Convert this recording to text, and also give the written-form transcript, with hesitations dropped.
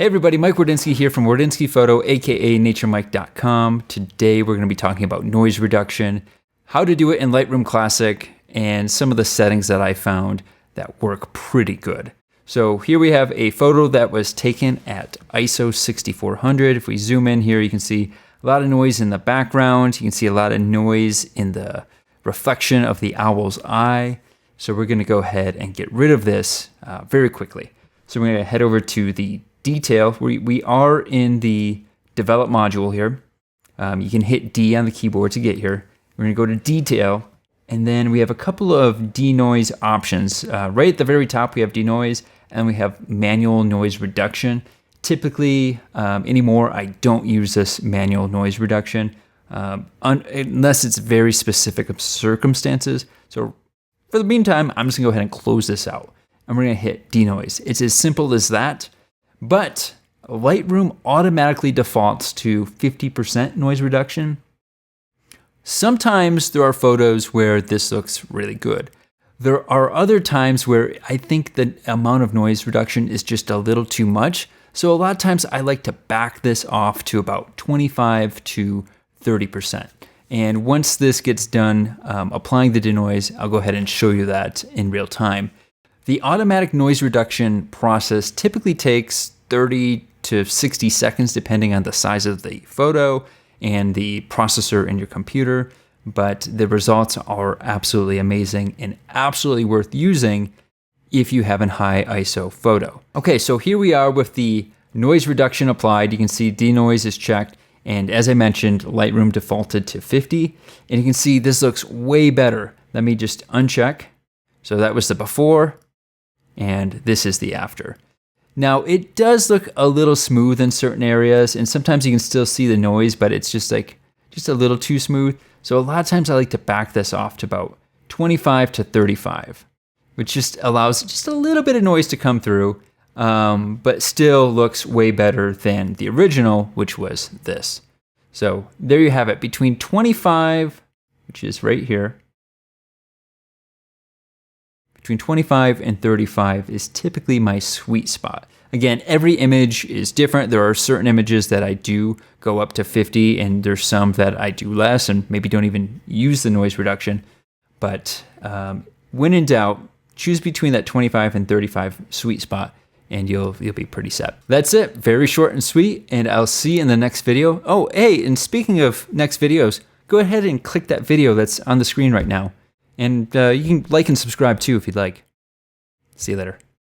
Hey everybody, Mike Wardynski here from Wardynski Photo, aka naturemike.com. Today we're going to be talking about noise reduction, how to do it in Lightroom Classic, and some of the settings that I found that work pretty good. So here we have a photo that was taken at ISO 6400. If we zoom in here, you can see a lot of noise in the background. You can see a lot of noise in the reflection of the owl's eye. So we're going to go ahead and get rid of this very quickly. So we're going to head over to the detail. We are in the develop module here. You can hit D on the keyboard to get here. We're going to go to detail, and then we have a couple of denoise options. Right at the very top we have denoise, and we have manual noise reduction. Typically anymore I don't use this manual noise reduction unless it's very specific circumstances. So for the meantime, I'm just gonna go ahead and close this out, and we're gonna hit denoise. It's as simple as that. But Lightroom automatically defaults to 50% noise reduction. Sometimes there are photos where this looks really good. There are other times where I think the amount of noise reduction is just a little too much. So a lot of times I like to back this off to about 25 to 30%. And once this gets done applying the denoise, I'll go ahead and show you that in real time. The automatic noise reduction process typically takes 30 to 60 seconds depending on the size of the photo and the processor in your computer, but the results are absolutely amazing and absolutely worth using if you have a high ISO photo. Okay, so here we are with the noise reduction applied. You can see denoise is checked, and as I mentioned, Lightroom defaulted to 50, and you can see this looks way better. Let me just uncheck. So that was the before, and this is the after. Now it does look a little smooth in certain areas, and sometimes you can still see the noise, but it's just a little too smooth. So a lot of times I like to back this off to about 25 to 35, which just allows just a little bit of noise to come through, but still looks way better than the original, which was this. So there you have it, between 25, which is right here, between 25 and 35 is typically my sweet spot. Again, every image is different. There are certain images that I do go up to 50, and there's some that I do less and maybe don't even use the noise reduction. But when in doubt, choose between that 25 and 35 sweet spot, and you'll be pretty set. That's it. Very short and sweet, and I'll see you in the next video. Oh, hey, and speaking of next videos, go ahead and click that video that's on the screen right now. And you can like and subscribe too if you'd like. See you later.